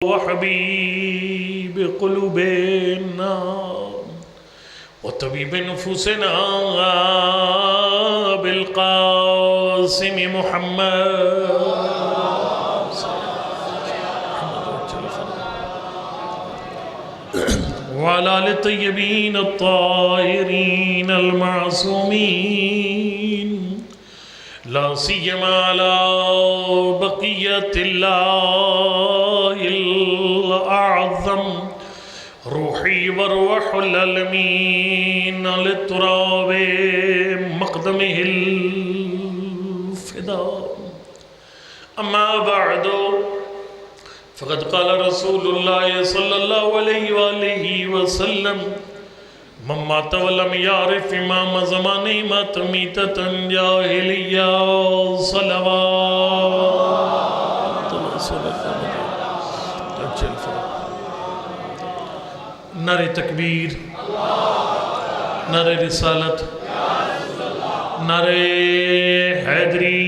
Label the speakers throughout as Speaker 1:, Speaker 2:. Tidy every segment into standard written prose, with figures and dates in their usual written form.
Speaker 1: وحبيب قلوبنا وطبيب نفوسنا بالقاسم محمد وعلى آل الطيبين الطاهرين المعصومين لا سيما على بقية الله الأعظم روحي وروح العالمين للتراب مقدمه الفداء أما بعد فقد قال رسول الله صلى الله عليه وآله وسلم من مات ولم يعرف إمام زمانه مات ميتة جاهلية صلوات نعرہ تکبیر، نعرہ رسالت، نعرہ حیدری،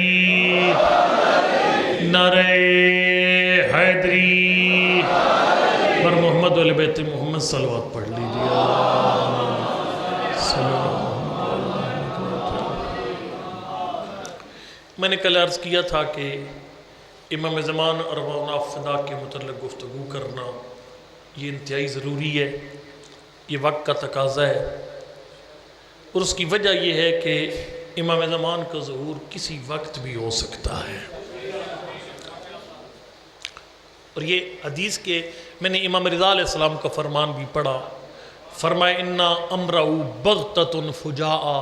Speaker 1: نعرہ حیدری پر محمد علیہ بیت محمد صلوات پڑھ لیجئے۔ میں نے کل عرض کیا تھا کہ امام زمان ارواحنا فدا کے متعلق گفتگو کرنا یہ انتہائی ضروری ہے، یہ وقت کا تقاضا ہے، اور اس کی وجہ یہ ہے کہ امام زمان کا ظہور کسی وقت بھی ہو سکتا ہے۔ اور یہ حدیث کے میں نے امام رضا علیہ السلام کا فرمان بھی پڑھا، فرمایا اِنَّا أَمْرَهُ بَغْتَةٌ فُجَاءً،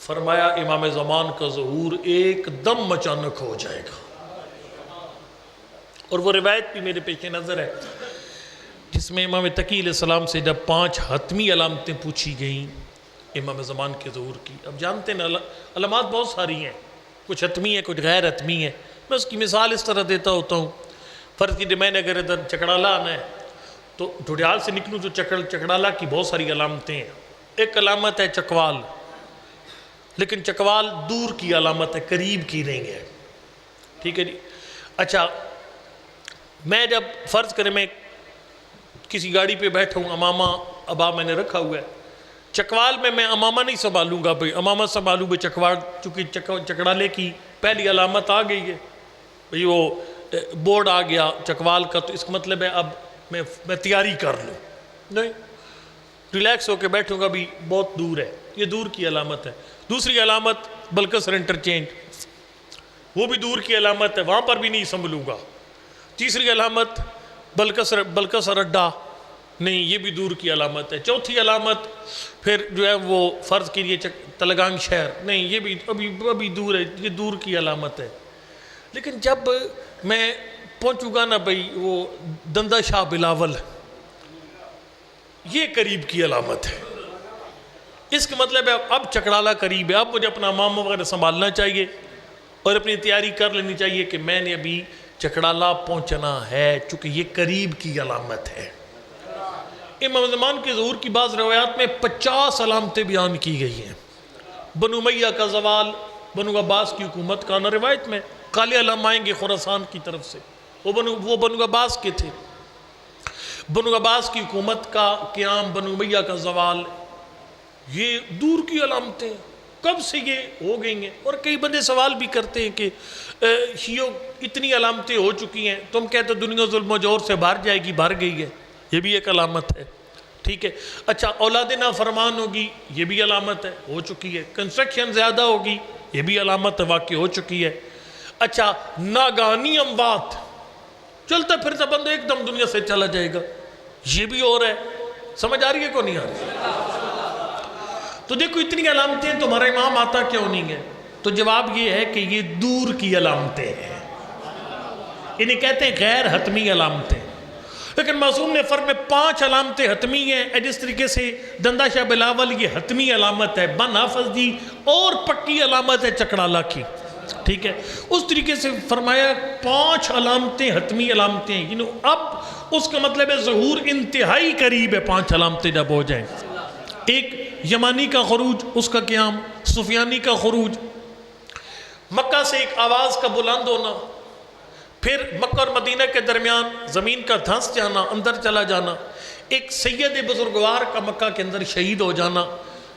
Speaker 1: فرمایا امام زمان کا ظہور ایک دم اچانک ہو جائے گا۔ اور وہ روایت بھی میرے پیش نظر ہے جس میں امام تقی علیہ السلام سے جب 5 حتمی علامتیں پوچھی گئیں امام زمان کے ظہور کی۔ اب جانتے ہیں علامات بہت ساری ہیں، کچھ حتمی ہیں کچھ غیر حتمی ہیں۔ میں اس کی مثال اس طرح دیتا ہوتا ہوں، فرض کیجئے میں نے اگر ادھر چکڑالہ آنا ہے تو ڈھوڈیال سے نکلوں تو چکڑالہ کی بہت ساری علامتیں ہیں۔ ایک علامت ہے چکوال، لیکن چکوال دور کی علامت ہے، قریب کی نہیں ہے، ٹھیک ہے جی۔ اچھا میں جب فرض کریں میں کسی گاڑی پہ بیٹھا ہوں، امامہ ابا میں نے رکھا ہوا ہے، چکوال میں امامہ نہیں سنبھالوں گا بھئی، امامہ سنبھالوں بھئی چکوال، چونکہ چکڑالے کی پہلی علامت آ گئی ہے بھئی، وہ بورڈ آ گیا چکوال کا، تو اس کا مطلب ہے اب میں تیاری کر لوں، نہیں ریلیکس ہو کے بیٹھوں گا بھی بہت دور ہے، یہ دور کی علامت ہے۔ دوسری علامت بلکسر انٹرچینج، وہ بھی دور کی علامت ہے، وہاں پر بھی نہیں سنبھلوں گا۔ تیسری علامت بلکسر اڈا، نہیں یہ بھی دور کی علامت ہے۔ چوتھی علامت پھر جو ہے وہ فرض کیجئے تلگانگ شہر، نہیں یہ بھی ابھی دور ہے، یہ دور کی علامت ہے۔ لیکن جب میں پہنچوں گا نا بھئی وہ دندہ شاہ بلاول، یہ قریب کی علامت ہے۔ اس کا مطلب ہے اب چکڑالہ قریب ہے، اب مجھے اپنا امام وغیرہ سنبھالنا چاہیے اور اپنی تیاری کر لینی چاہیے کہ میں نے ابھی چکڑالہ پہنچنا ہے، چونکہ یہ قریب کی علامت ہے۔ امام زمان کے ظہور کی بعض روایات میں 50 علامتیں بیان کی گئی ہیں۔ بنو امیہ کا زوال، بنو عباس کی حکومت کا آنا، روایت میں کالے علم آئیں گے خراسان کی طرف سے، وہ بنو عباس کے تھے۔ بنو عباس کی حکومت کا قیام، بنو امیہ کا زوال، یہ دور کی علامتیں کب سے یہ ہو گئی ہیں۔ اور کئی بندے سوال بھی کرتے ہیں کہ شیعوں اتنی علامتیں ہو چکی ہیں، تم کہتے دنیا ظلم و جور سے بھر جائے گی، بھر گئی ہے، یہ بھی ایک علامت ہے، ٹھیک ہے۔ اچھا اولاد نافرمان ہوگی، یہ بھی علامت ہے، ہو چکی ہے۔ کنسٹرکشن زیادہ ہوگی، یہ بھی علامت ہے، واقع ہو چکی ہے۔ اچھا ناگہانی اموات، چلتا پھرتا بندہ ایک دم دنیا سے چلا جائے گا، یہ بھی اور ہے۔ سمجھ آ رہی ہے کو نہیں آ رہی؟ تو دیکھو اتنی علامتیں تمہارا امام آتا کیوں نہیں ہے؟ تو جواب یہ ہے کہ یہ دور کی علامتیں ہیں، انہیں کہتے ہیں غیر حتمی علامتیں۔ لیکن معصوم نے فرق میں 5 علامتیں حتمی ہیں، جس طریقے سے دندہ شاہ بلاول یہ حتمی علامت ہے، بن حافظ دی اور پکی علامت ہے چکڑالہ کی، ٹھیک ہے۔ اس طریقے سے فرمایا 5 علامتیں حتمی علامتیں، اب اس کا مطلب ہے ظہور انتہائی قریب ہے 5 علامتیں جب ہو جائیں۔ ایک یمانی کا خروج، اس کا قیام، سفیانی کا خروج، مکہ سے ایک آواز کا بلند ہونا، پھر مکہ اور مدینہ کے درمیان زمین کا دھنس جانا، اندر چلا جانا، ایک سید بزرگوار کا مکہ کے اندر شہید ہو جانا،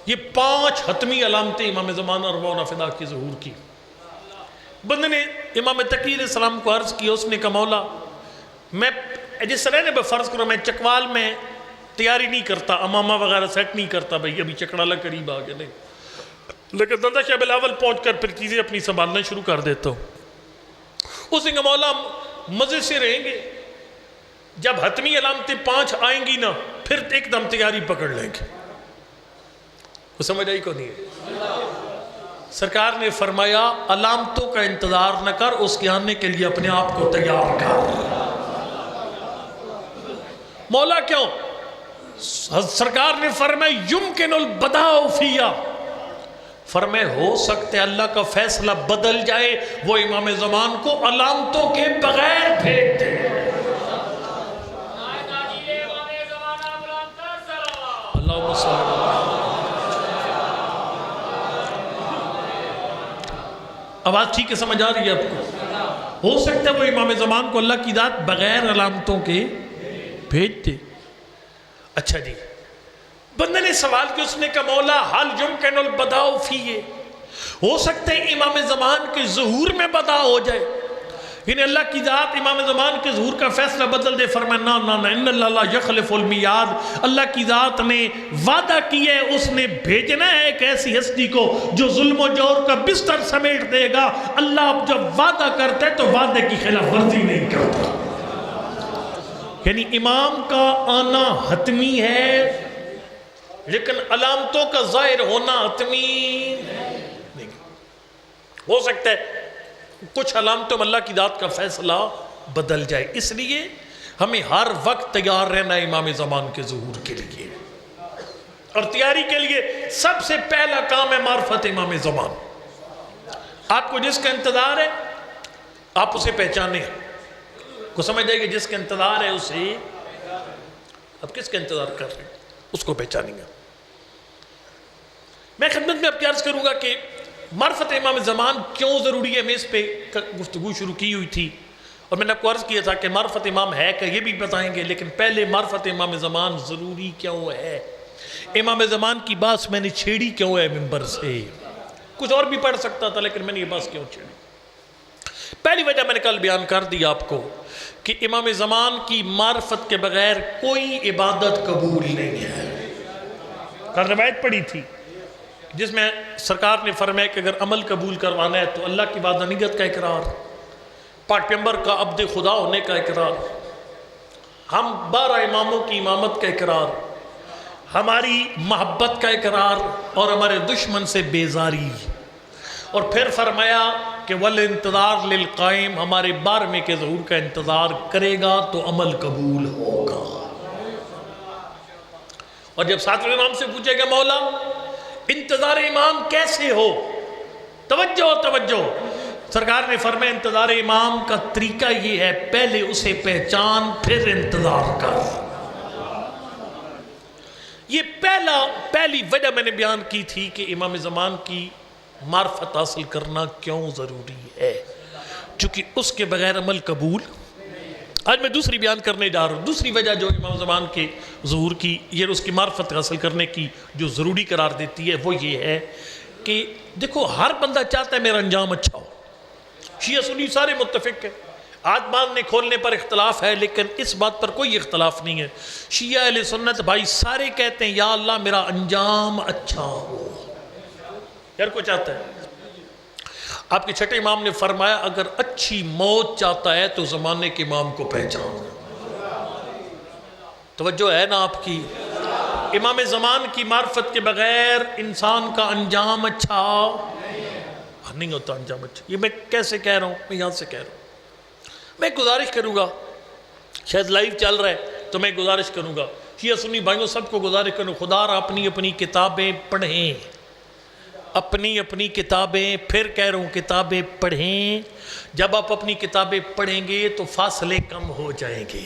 Speaker 1: یہ 5 حتمی علامتیں امام زمان ارواحنا فدا کی ظہور کی۔ بندے نے امام تقی علیہ السلام کو عرض کیا، اس نے کہا مولا میں جس طرح نے فرض کرو میں چکوال میں تیاری نہیں کرتا، امامہ وغیرہ سیٹ نہیں کرتا، بھئی ابھی چکڑالہ قریب آگے نہیں، لیکن دندہ شاہ بلاول پہنچ کر پھر چیزیں اپنی سنبھالنا شروع کر دیتا ہوں۔ اس نے کہا مولا مزے سے رہیں گے، جب حتمی علامتیں 5 آئیں گی نا پھر ایک دم تیاری پکڑ لیں گے۔ وہ سمجھ آئی کو نہیں ہے؟ سرکار نے فرمایا علامتوں کا انتظار نہ کر، اس کے آنے کے لیے اپنے آپ کو تیار کر۔ مولا کیوں؟ سرکار نے فرمایا یمکن البداء فیہ، فرمائے ہو سکتا ہے اللہ کا فیصلہ بدل جائے، وہ امام زمان کو علامتوں کے بغیر بھیج دے۔ اللہم صلی اللہ علیہ وسلم۔ آواز ٹھیک ہے سمجھ آ رہی ہے آپ کو؟ ہو سکتا ہے وہ امام زمان کو اللہ کی ذات بغیر علامتوں کے بھیج دے۔ اچھا جی، بندے نے سوال کیا، اس نے کہا مولا حل یمکن البداء فیہ، ہو سکتا ہے امام زمان کے ظہور میں بدا ہو جائے، یعنی اللہ کی ذات امام زمان کے ظہور کا فیصلہ بدل دے۔ فرمایا نا نا نا، ان اللہ لا یخلف المیعاد، اللہ کی ذات نے وعدہ کیا ہے، اس نے بھیجنا ہے ایک ایسی ہستی کو جو ظلم و جور کا بستر سمیٹ دے گا۔ اللہ جب وعدہ کرتا ہے تو وعدے کی خلاف ورزی نہیں کرتا، یعنی امام کا آنا حتمی ہے لیکن علامتوں کا ظاہر ہونا حتمی نہیں۔ ہو سکتا ہے کچھ علامتوں میں اللہ کی ذات کا فیصلہ بدل جائے، اس لیے ہمیں ہر وقت تیار رہنا ہے امام زمان کے ظہور کے لیے، اور تیاری کے لیے سب سے پہلا کام ہے معرفت امام زمان۔ آپ کو جس کا انتظار ہے آپ اسے پہچانیں، کو سمجھ جائے گی جس کا انتظار ہے اسے، اب کس کا انتظار کر رہے ہیں اس کو پہچانیں گے۔ میں خدمت میں اب کیا عرض کروں گا کہ معرفت امام زمان کیوں ضروری ہے، میں اس پہ گفتگو شروع کی ہوئی تھی، اور میں نے آپ کو عرض کیا تھا کہ معرفت امام ہے کہ یہ بھی بتائیں گے، لیکن پہلے معرفت امام زمان ضروری کیوں ہے، امام زمان کی بات میں نے چھیڑی کیوں ہے ممبر سے، کچھ اور بھی پڑھ سکتا تھا لیکن میں نے یہ بات کیوں چھیڑی۔ پہلی وجہ میں نے کل بیان کر دی آپ کو کہ امام زمان کی معرفت کے بغیر کوئی عبادت قبول نہیں ہے۔ کل روایت پڑھی تھی جس میں سرکار نے فرمایا کہ اگر عمل قبول کروانا ہے تو اللہ کی وحدانیت کا اقرار، پاک پیغمبر کا عبد خدا ہونے کا اقرار، ہم 12 اماموں کی امامت کا اقرار، ہماری محبت کا اقرار، اور ہمارے دشمن سے بیزاری، اور پھر فرمایا کہ والانتظار للقائم، ہمارے 12ویں کے ظہور کا انتظار کرے گا تو عمل قبول ہوگا۔ اور جب 7ویں امام سے پوچھے گا مولا انتظار امام کیسے ہو، توجہ توجہ، سرکار نے فرمایا انتظار امام کا طریقہ یہ ہے، پہلے اسے پہچان پھر انتظار کر۔ یہ پہلی وجہ میں نے بیان کی تھی کہ امام زمان کی معرفت حاصل کرنا کیوں ضروری ہے، چونکہ اس کے بغیر عمل قبول۔ آج میں دوسری بیان کرنے جا رہا ہوں، دوسری وجہ جو امام زمان کے ظہور کی یہ اس کی معرفت حاصل کرنے کی جو ضروری قرار دیتی ہے وہ یہ ہے کہ دیکھو ہر بندہ چاہتا ہے میرا انجام اچھا ہو، شیعہ سنی سارے متفق ہیں، آج باندھنے کھولنے پر اختلاف ہے لیکن اس بات پر کوئی اختلاف نہیں ہے، شیعہ اہل سنت بھائی سارے کہتے ہیں یا اللہ میرا انجام اچھا ہو، یار کو چاہتا ہے۔ آپ کے چھٹے امام نے فرمایا اگر اچھی موت چاہتا ہے تو زمانے کے امام کو پہچان۔ توجہ ہے نا آپ کی؟ امام زمان کی معرفت کے بغیر انسان کا انجام اچھا نہیں ہوتا، انجام اچھا۔ یہ میں کیسے کہہ رہا ہوں، میں یہاں سے کہہ رہا ہوں، میں گزارش کروں گا، شاید لائیو چل رہا ہے تو میں گزارش کروں گا، شیعہ سنی بھائیوں سب کو گزارش کروں، خدا را اپنی اپنی کتابیں پڑھیں، اپنی اپنی کتابیں، پھر کہہ رہا ہوں کتابیں پڑھیں، جب آپ اپنی کتابیں پڑھیں گے تو فاصلے کم ہو جائیں گے،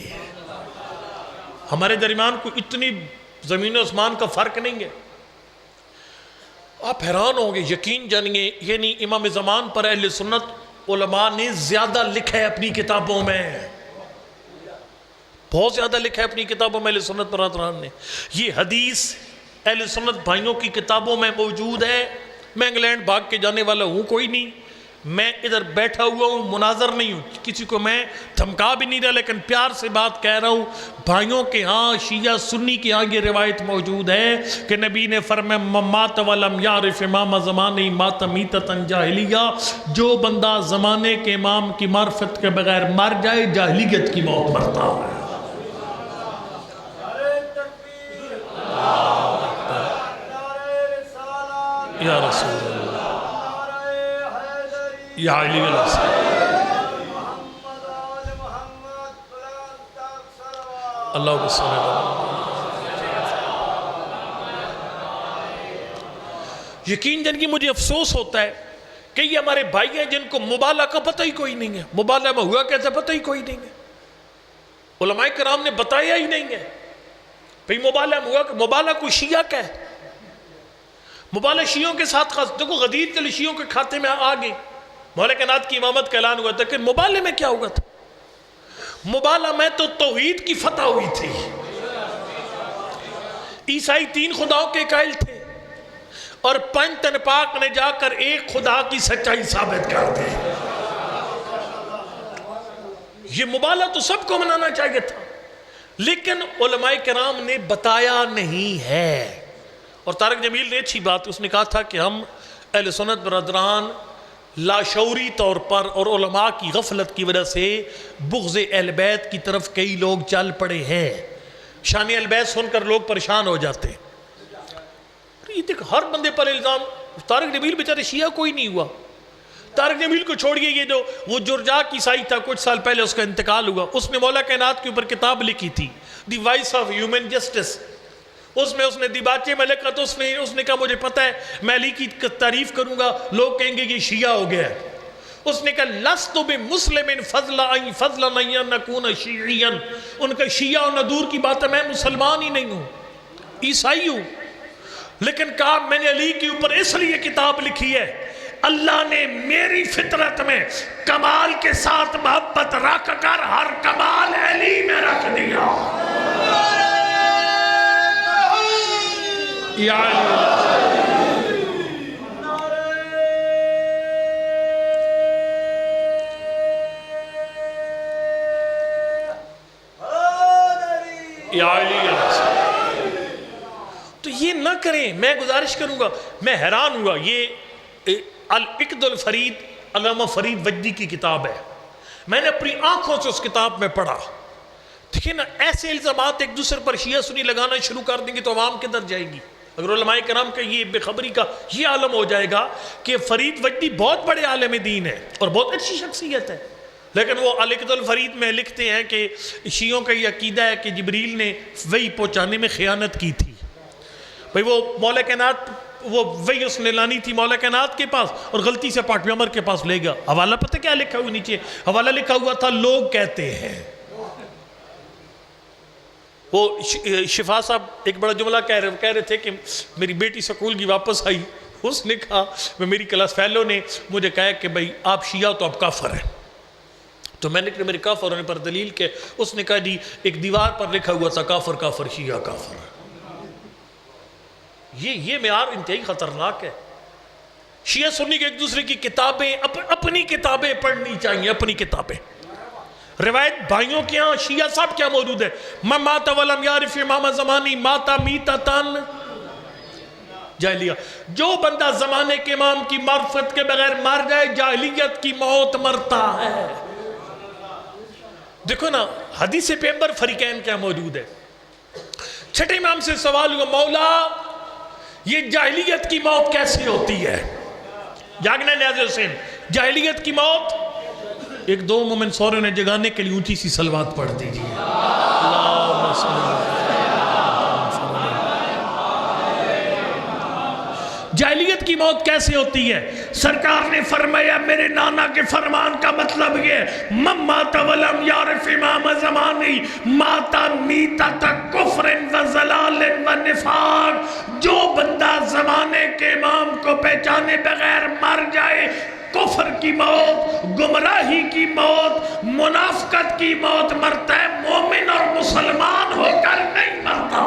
Speaker 1: ہمارے درمیان کوئی اتنی زمین و آسمان کا فرق نہیں ہے، آپ حیران ہوں گے، یقین جانیں گے، یعنی امام زمان پر اہل سنت علماء نے زیادہ لکھا ہے اپنی کتابوں میں، بہت زیادہ لکھا ہے اپنی کتابوں میں اہل سنت برادران نے. یہ حدیث اہل سنت بھائیوں کی کتابوں میں موجود ہے. میں انگلینڈ بھاگ کے جانے والا ہوں کوئی نہیں، میں ادھر بیٹھا ہوا ہوں، مناظر نہیں ہوں، کسی کو میں دھمکا بھی نہیں رہا، لیکن پیار سے بات کہہ رہا ہوں. بھائیوں کے ہاں شیعہ سنی کے ہاں یہ روایت موجود ہے کہ نبی نے فرمایا مات ولم یعرف امام زمانے مات میتۃ جاہلیہ، جو بندہ زمانے کے امام کی معرفت کے بغیر مر جائے جاہلیت کی موت مرتا ہے. یا رسول اللہ، یا علی اللہ کو صلی یقین جن کی مجھے افسوس ہوتا ہے کہ یہ ہمارے بھائی ہیں جن کو مبالغہ کا پتہ ہی کوئی نہیں ہے. مبالغہ میں ہوا کیسے پتہ ہی کوئی نہیں ہے. علماء کرام نے بتایا ہی نہیں ہے. بھئی مبالغہ میں ہوا کہ مبالغہ کوئی شیعہ کا ہے. مبالغہ شیعوں کے ساتھ خاص دیکھو غدیر کے شیعوں کے کھاتے میں آ گئی. مولا کائنات کی امامت کا اعلان ہوا تھا، کہ مبالغہ میں کیا ہوا تھا؟ مبالغہ میں تو توحید کی فتح ہوئی تھی. عیسائی 3 خداؤں کے قائل تھے اور پنجتن پاک نے جا کر ایک خدا کی سچائی ثابت کر دی. یہ مبالغہ تو سب کو منانا چاہیے تھا، لیکن علماء کرام نے بتایا نہیں ہے. اور طارق جمیل نے اچھی بات اس نے کہا تھا کہ ہم اہل سنت برادران لاشعوری طور پر اور علماء کی غفلت کی وجہ سے بغض اہل بیت کی طرف کئی لوگ چل پڑے ہیں. شان اہل بیت سن کر لوگ پریشان ہو جاتے ہیں. یہ دیکھ ہر بندے پر الزام. طارق جمیل بیچارے شیعہ کوئی نہیں ہوا. طارق جمیل کو چھوڑیے، یہ جو وہ جرجاک عیسائی تھا کچھ سال پہلے اس کا انتقال ہوا، اس نے مولا کائنات کے اوپر کتاب لکھی تھی دی وائس آف ہیومن جسٹس. اس میں اس نے دیباچے میں لکھا تو اس نے کہا مجھے پتہ ہے میں علی کی تعریف کروں گا لوگ کہیں گے یہ شیعہ ہو گیا ہے. اس نے کہا لست بمسلم فضلا ان نکون شیعیا. ان کا شیعہ اور ندور کی بات ہے، میں مسلمان ہی نہیں ہوں، عیسائی ہوں. لیکن کہا میں نے علی کے اوپر اس لیے کتاب لکھی ہے، اللہ نے میری فطرت میں کمال کے ساتھ محبت رکھ کر ہر کمال علی میں رکھ دیا. یا علی. تو یہ نہ کریں. میں گزارش کروں گا، میں حیران ہوا، یہ العقد الفرید علامہ فرید وجدی کی کتاب ہے. میں نے اپنی آنکھوں سے اس کتاب میں پڑھا. دیکھیں نا، ایسے الزامات ایک دوسرے پر شیعہ سنی لگانا شروع کر دیں گے تو عوام کدھر جائے گی؟ اگر علماء کرام کا یہ بے خبری کا یہ عالم ہو جائے گا کہ فرید وجدی بہت بڑے عالم دین ہے اور بہت اچھی شخصیت ہے، لیکن وہ العقد الفرید میں لکھتے ہیں کہ شیعوں کا یہ عقیدہ ہے کہ جبریل نے وحی پہنچانے میں خیانت کی تھی. بھئی وہ مولا کائنات وہ وحی اس نے لانی تھی مولا کائنات کے پاس اور غلطی سے پاک پیغمبر کے پاس لے گیا. حوالہ پتہ کیا لکھا ہوا نیچے؟ حوالہ لکھا ہوا تھا لوگ کہتے ہیں. وہ شفا صاحب ایک بڑا جملہ کہہ رہے تھے کہ میری بیٹی سکول کی واپس آئی، اس نے کہا میری کلاس فیلو نے مجھے کہا کہ بھئی آپ شیعہ تو آپ کافر ہیں. تو میں نے کہا میرے کافر ہونے پر دلیل کہ اس نے کہا جی ایک دیوار پر لکھا ہوا تھا کافر کافر شیعہ کافر. یہ معیار انتہائی خطرناک ہے. شیعہ سنی کے ایک دوسرے کی کتابیں اپنی کتابیں پڑھنی چاہیے، اپنی کتابیں. روایت بھائیوں کے ہاں شیعہ صاحب کیا موجود ہے؟ من مات ولم یعرف امام زمانی ماتا میتتن جاہلیہ. جو بندہ زمانے کے امام کی معرفت کے بغیر مر جائے جاہلیت کی موت مرتا ہے. دیکھو نا حدیث پیغمبر فریقین کیا موجود ہے. چھٹے امام سے سوال ہوا مولا یہ جاہلیت کی موت کیسی ہوتی ہے؟ جاگنا نیاز حسین جاہلیت کی موت. ایک دو مومن سوروں نے جگانے کے لیے اونچی سی صلوات پڑھ دیجیے. اللہم صلی اللہ. جاہلیت کی موت کیسے ہوتی ہے؟ سرکار نے فرمایا میرے نانا کے فرمان کا مطلب یہ من مات ولم یعرف امام زمانی ماتا میتت کفر و ضلال و نفاق. جو بندہ زمانے کے امام کو پہچانے بغیر مر جائے، کفر کی موت، گمراہی کی موت، منافقت کی موت مرتا ہے، مومن اور مسلمان ہو کر نہیں مرتا۔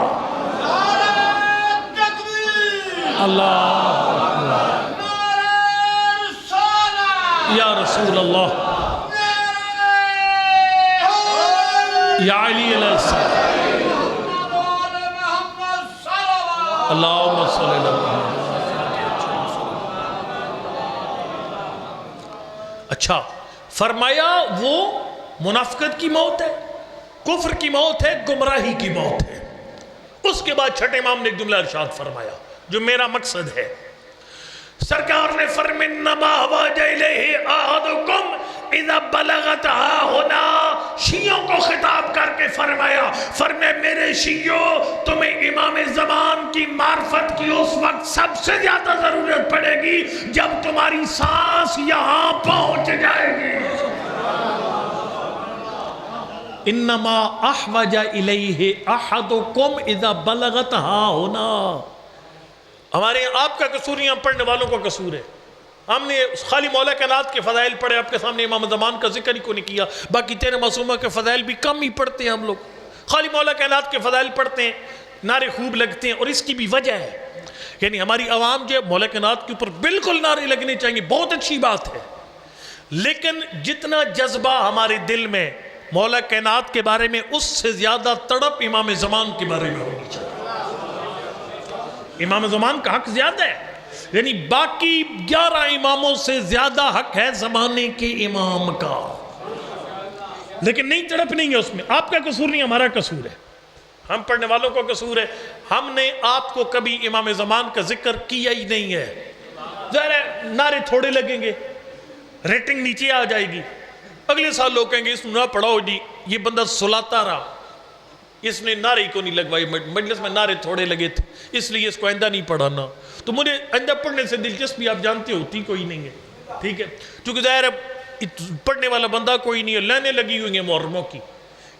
Speaker 1: اللہ یا رسول اللہ، یا علی علیہ السلام، اللہم صلی اللہ علیہ وسلم۔ اچھا، فرمایا وہ منافقت کی موت ہے، کفر کی موت ہے، گمراہی کی موت ہے۔ اس کے بعد چھٹے امام نے ایک جملہ ارشاد فرمایا جو میرا مقصد ہے۔ سرکار نے فرمایا انما حواج الیہ احدکم اذا بلغت ہا ہونا، شیعوں کو خطاب کر کے فرمایا میرے شیعوں، تمہیں امام زمان کی معرفت کی اس وقت سب سے زیادہ ضرورت پڑے گی جب تمہاری سانس یہاں پہنچ جائے گی۔ انما احوج الیہ احدکم اذا بلغت ہا ہونا، ہمارے آپ کا قصور نہیں، ہم پڑھنے والوں کا قصور ہے۔ ہم نے خالی مولا کائنات کے فضائل پڑھے، آپ کے سامنے امام زمان کا ذکر ہی کو نہیں کیا، باقی تیرے معصومہ کے فضائل بھی کم ہی پڑھتے ہیں ہم لوگ، خالی مولا کائنات کے فضائل پڑھتے ہیں، نعرے خوب لگتے ہیں، اور اس کی بھی وجہ ہے، یعنی ہماری عوام جو مولا کائنات کے اوپر بالکل نعرے لگنے چاہیے، بہت اچھی بات ہے، لیکن جتنا جذبہ ہمارے دل میں مولا کائنات کے بارے میں، اس سے زیادہ تڑپ امام زمان کے بارے میں ہونی چاہیے۔ امام زمان کا حق زیادہ ہے، یعنی باقی 11 اماموں سے زیادہ حق ہے زمانے کے امام کا، لیکن نہیں تڑپ نہیں ہے اس میں۔ آپ کا قصور نہیں، ہمارا قصور ہے، ہم پڑھنے والوں کا قصور ہے۔ ہم نے آپ کو کبھی امام زمان کا ذکر کیا ہی نہیں ہے، ظاہر ہے نعرے تھوڑے لگیں گے، ریٹنگ نیچے آ جائے گی، اگلے سال لوگ کہیں گے اس نہ پڑھاؤ جی، یہ بندہ سلاتا رہا، اس نے نعرے کو نہیں لگوائی، مجلس میں نعرے تھوڑے لگے تھے، اس لیے اس کو آئندہ نہیں پڑھانا۔ تو مجھے آئندہ پڑھنے سے دلچسپی آپ جانتے ہوتی کوئی نہیں ہے، ٹھیک ہے، چونکہ ظاہر ہے پڑھنے والا بندہ کوئی نہیں ہے، لائنیں لگی ہوئی ہیں محرموں کی،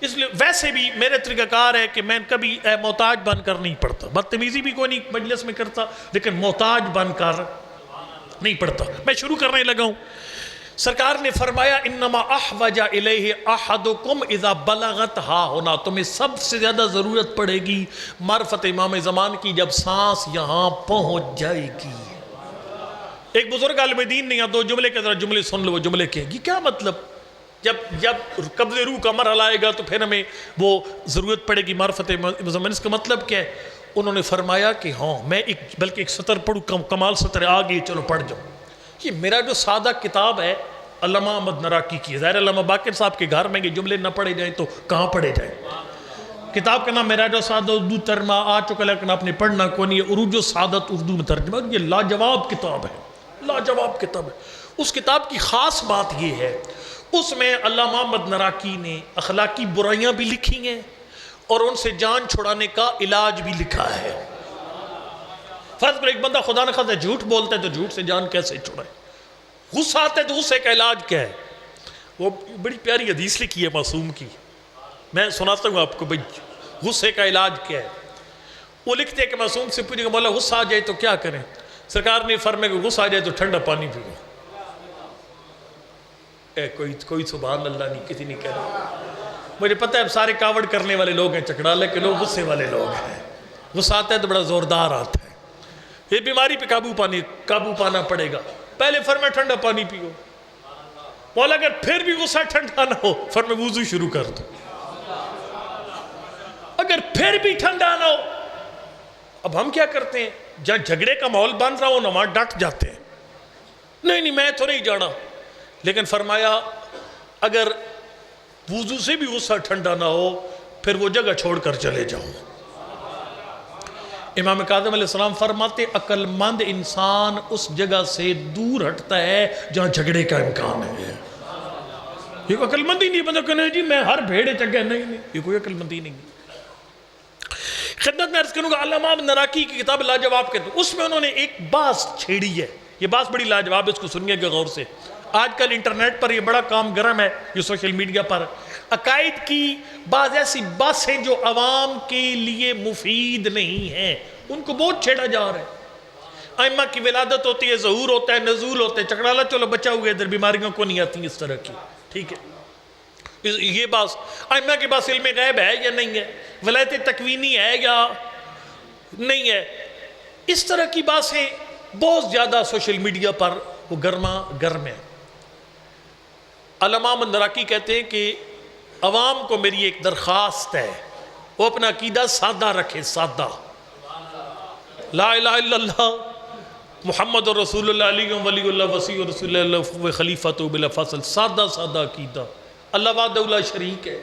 Speaker 1: اس لیے ویسے بھی میرے طریقہ کار ہے کہ میں کبھی محتاج بن کر نہیں پڑھتا، بدتمیزی بھی کوئی نہیں مجلس میں کرتا، لیکن محتاج بن کر نہیں پڑھتا۔ میں شروع کرنے لگا ہوں۔ سرکار نے فرمایا انما احوج الیہ احدکم اذا بلغت ہا ہونا، تمہیں سب سے زیادہ ضرورت پڑے گی معرفت امام زمان کی جب سانس یہاں پہنچ جائے گی۔ ایک بزرگ عالم دین نے یہاں 2 جملے کے ذرا جملے سن لو، وہ جملے کہیں گی کیا مطلب، جب قبض روح کا مرحلہ آئے گا تو پھر ہمیں وہ ضرورت پڑے گی معرفت امام زمان، اس کا مطلب کیا ہے؟ انہوں نے فرمایا کہ ہاں میں بلکہ ایک سطر پڑھوں، کمال سطر آگے چلو پڑھ جاؤ۔ یہ میرا جو سادہ کتاب ہے علامہ احمد نراقی کی، ظاہر علامہ باقر صاحب کے گھر میں یہ جملے نہ پڑھے جائیں تو کہاں پڑھے جائیں؟ کتاب کا نام میرا جو سادہ اردو ترجمہ آ چکا، لیکن آپ نے پڑھنا کون ہے، عروج السعادت اردو میں ترجمہ، یہ لاجواب کتاب ہے، لاجواب کتاب ہے۔ اس کتاب کی خاص بات یہ ہے، اس میں علامہ احمد نراقی نے اخلاقی برائیاں بھی لکھی ہیں اور ان سے جان چھڑانے کا علاج بھی لکھا ہے۔ فرض کرو ایک بندہ خدا نہ خواستہ جھوٹ بولتا ہے تو جھوٹ سے جان کیسے چھڑائے، غصہ آتا ہے تو غصے کا علاج کیا ہے؟ وہ بڑی پیاری حدیث لکھی ہے معصوم کی، میں سناتا ہوں آپ کو بھئی غصے کا علاج کیا ہے۔ وہ لکھتے ہیں کہ معصوم سے پوچھے کہ مولا غصہ آ جائے تو کیا کریں؟ سرکار نے فرمایا کہ غصہ آ جائے تو ٹھنڈا پانی پیو۔ کوئی سبحان اللہ نہیں، کسی نہیں کہہ رہا۔ مجھے پتہ ہے اب سارے کاوڑ کرنے والے لوگ ہیں، چکڑالے کے لوگ غصے والے لوگ ہیں، غصہ آتا ہے تو بڑا زوردار آتا ہے، یہ بیماری پہ قابو پانا پڑے گا۔ پہلے فرمایا ٹھنڈا پانی پیو، مولا اگر پھر بھی غصہ ٹھنڈا نہ ہو فرمایا وضو شروع کر دو، اگر پھر بھی ٹھنڈا نہ ہو، اب ہم کیا کرتے ہیں جہاں جھگڑے کا ماحول بن رہا ہو نماز ڈٹ جاتے ہیں، نہیں میں تو نہیں جانا، لیکن فرمایا اگر وضو سے بھی غصہ ٹھنڈا نہ ہو پھر وہ جگہ چھوڑ کر چلے جاؤں۔ امام کاظم علیہ السلام فرماتے عقل مند انسان اس جگہ سے دور ہٹتا ہے جہاں جھگڑے کا امکان ہے۔ یہ عقل مندی نہیں، بندہ کہنے جی میں ہر بھیڑے چگہ نہیں، یہ کوئی عقل مندی نہیں۔ خدمت میں عرض کروں گا علامہ نراقی کی کتاب لاجواب کہتے ہیں، اس میں انہوں نے ایک باس چھیڑی ہے، یہ باس بڑی لاجواب ہے، اس کو سنیے گا غور سے۔ آج کل انٹرنیٹ پر یہ بڑا کام گرم ہے، یہ سوشل میڈیا پر عقائد کی بعض ایسی باتیں جو عوام کے لیے مفید نہیں ہیں ان کو بہت چھیڑا جا رہا ہے۔ ائمہ کی ولادت ہوتی ہے، ظہور ہوتا ہے، نزول ہوتے ہیں، چکڑالہ چلو بچا ہوئے ادھر بیماریوں کو نہیں آتی اس طرح کی، ٹھیک ہے. یہ بات ائمہ کے پاس علم غیب ہے یا نہیں ہے، ولایت تکوینی ہے یا نہیں ہے، اس طرح کی باتیں بہت زیادہ سوشل میڈیا پر وہ گرما گرم ہے. علامہ مندراکی کہتے ہیں کہ عوام کو میری ایک درخواست ہے، وہ اپنا عقیدہ سادہ رکھے، سادہ، لا الہ الا اللہ محمد رسول اللہ علیہ ولی اللہ وسیع رسول اللہ خلیفۃ بلا فصل، سادہ سادہ عقیدہ. اللہ وحدہ لا شریک ہے،